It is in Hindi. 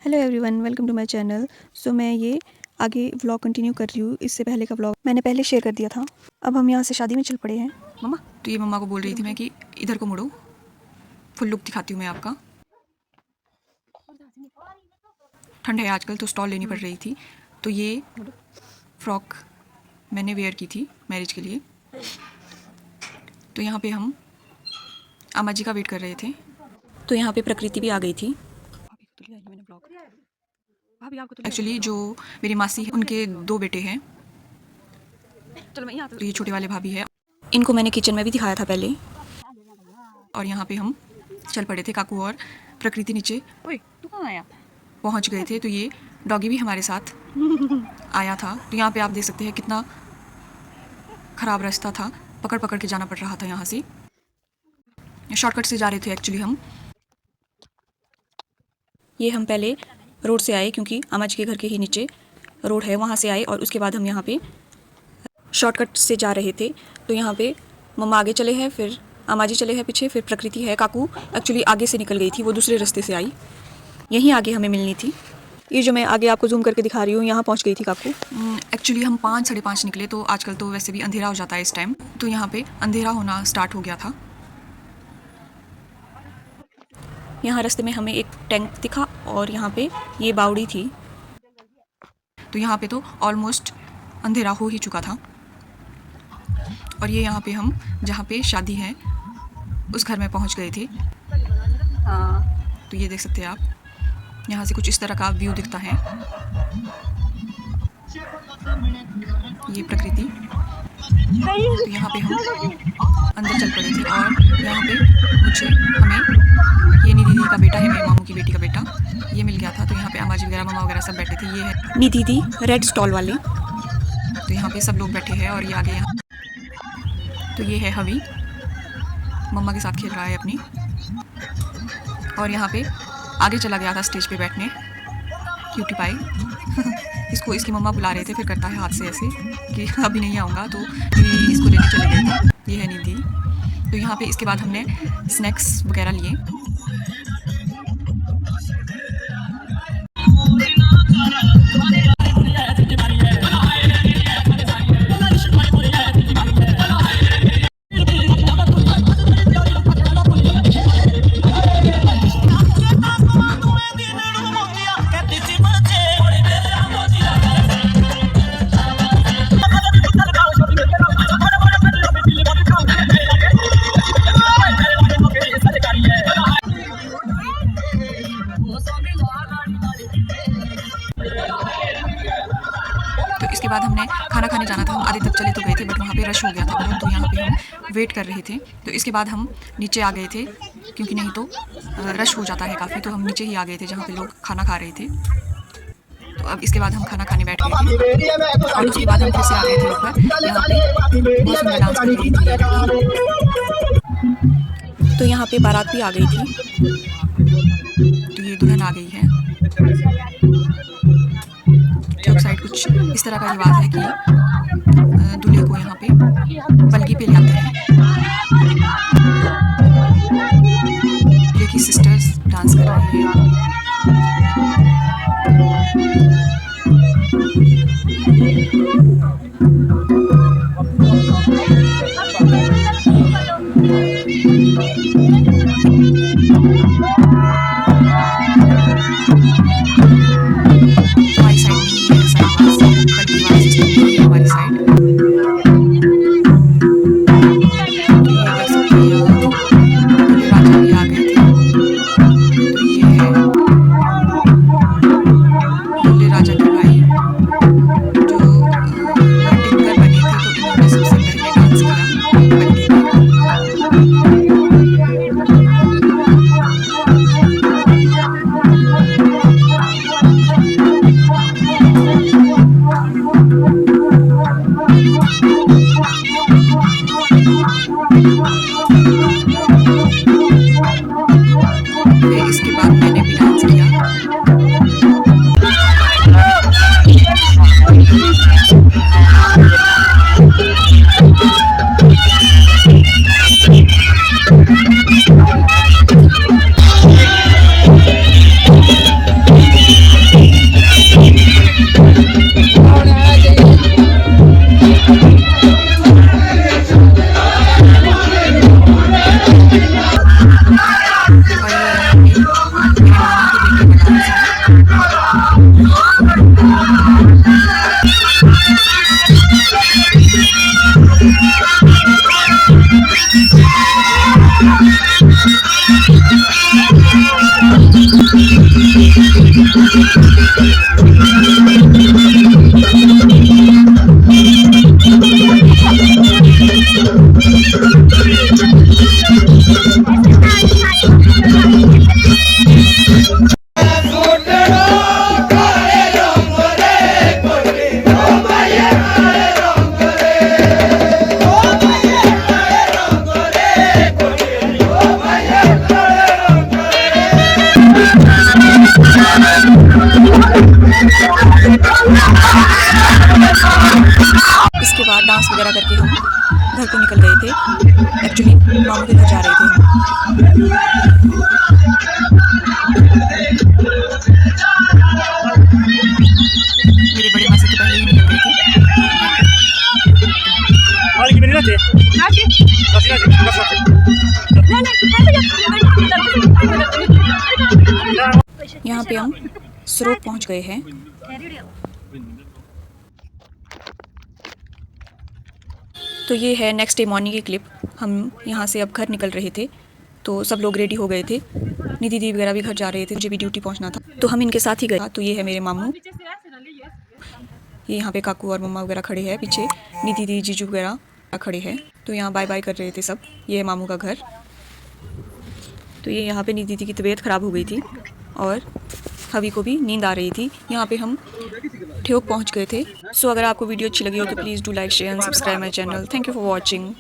Hello everyone, welcome to my channel. So मैं ये आगे व्लॉग कंटिन्यू कर रही हूँ। इससे पहले का व्लॉग मैंने पहले शेयर कर दिया था। अब हम यहाँ से शादी में चल पड़े हैं। मम्मा तो ये मम्मा को बोल रही थी मैं कि इधर को मुड़ो, फुल लुक दिखाती हूँ मैं आपका। ठंड है आजकल तो स्टॉल लेनी पड़ रही थी, तो ये फ्रॉक मैंने वेयर की थी मैरिज के लिए। तो यहाँ पे हम अम्मा जी का वेट कर रहे थे। तो यहाँ पे प्रकृति भी आ गई थी। एक्चुअली जो मेरी मासी है उनके 2 बेटे हैं, तो ये छोटे वाले भाभी है। इनको मैंने किचन में भी दिखाया था पहले। और यहाँ पे हम चल पड़े थे, काकू और प्रकृति नीचे पहुँच गए थे। तो ये डॉगी भी हमारे साथ आया था। तो यहाँ पे आप देख सकते हैं कितना ख़राब रास्ता था, पकड़ पकड़ के जाना पड़ रहा था। यहाँ से शॉर्टकट से जा रहे थे एक्चुअली हम। ये हम पहले रोड से आए क्योंकि अम्मा जी के घर के ही नीचे रोड है, वहाँ से आए और उसके बाद हम यहाँ पे शॉर्टकट से जा रहे थे। तो यहाँ पे मम्मा आगे चले हैं, फिर अम्मा जी चले हैं पीछे, फिर प्रकृति है। काकू एक्चुअली आगे से निकल गई थी, वो दूसरे रास्ते से आई, यहीं आगे हमें मिलनी थी। ये जो मैं आगे आपको जूम करके दिखा रही हूँ, यहाँ पहुँच गई थी काकू। एक्चुअली हम 5 साढ़े 5 निकले, तो आजकल तो वैसे भी अंधेरा हो जाता है इस टाइम। तो यहाँ पे अंधेरा होना स्टार्ट हो गया था। यहाँ रास्ते में हमें एक टैंक दिखा और यहाँ पे ये बावड़ी थी। तो यहाँ पे तो ऑलमोस्ट अंधेरा हो ही चुका था। और ये यहाँ पे हम जहाँ पे शादी है उस घर में पहुँच गए थे। तो ये देख सकते हैं आप, यहाँ से कुछ इस तरह का व्यू दिखता है। ये प्रकृति। तो यहाँ पे हम अंदर चल पड़े थे और यहाँ पे हमें ये निधि का बेटा है, मेरे मामू की बेटी का बेटा, ये मिल गया था। तो यहाँ पे अम्मा जी वगैरह मम्मा वगैरह सब बैठे थे। ये है निधि रेड स्टॉल वाले। तो यहाँ पे सब लोग बैठे हैं और ये आगे यहाँ। तो ये है हवी, मम्मा के साथ खेल रहा है अपनी। और यहाँ पे आगे चला गया था स्टेज पे बैठने क्यूटी पाई। इसको इसकी मम्मा बुला रहे थे, फिर करता है हाथ से ऐसे कि अभी नहीं आऊँगा, तो इसको लेने चले गए थे। ये है निधि। तो यहाँ पे इसके बाद हमने स्नैक्स वगैरह लिए। तो इसके बाद हमने खाना खाने जाना था। हम आधे तक चले तो गए थे, बट वहाँ पे रश हो गया था बहुत। तो यहाँ पे हम वेट कर रहे थे। तो इसके बाद हम नीचे आ गए थे क्योंकि नहीं तो रश हो जाता है काफ़ी। तो हम नीचे ही आ गए थे जहाँ पे लोग खाना खा रहे थे। तो अब इसके बाद हम खाना खाने बैठ गए थे और उसके बाद हम फिर से आ गए थे ऊपर। यहाँ पे बहुत सुंदर डांस कर रही थी। तो यहाँ पे बारात भी आ गई थी। तो ये दुल्हन आ गई है। चौक साइड कुछ इस तरह का रिवाज है कि दूल्हे को यहाँ पे पलकी पे ले आते हैं। दूल्हे की सिस्टर्स डांस कर रही है। इसके बाद डांस वगैरह करके हम घर को निकल गए थे। एक्चुअली मामू के घर जा रहे थे हम। मेरे बड़े मासी तो पहले ही निकल गए थे। यहाँ पे हम स्रोत पहुँच गए हैं। तो ये है नेक्स्ट डे मॉर्निंग की क्लिप। हम यहाँ से अब घर निकल रहे थे, तो सब लोग रेडी हो गए थे। निधि दीदी वगैरह भी घर जा रहे थे, मुझे भी ड्यूटी पहुँचना था, तो हम इनके साथ ही गए। तो ये है मेरे मामू, ये यहाँ पे काकू और मम्मा वगैरह खड़े हैं पीछे, निधि दीदी जीजू वगैरह खड़े हैं। तो यहाँ बाय बाय कर रहे थे सब। ये है मामू का घर। तो ये यहाँ पे निधि दीदी की तबीयत ख़राब हो गई थी और हवी को भी नींद आ रही थी। यहाँ पे हम ठेओक पहुँच गए थे। सो अगर आपको वीडियो अच्छी लगी हो तो please do like share and subscribe my channel. Thank you for watching.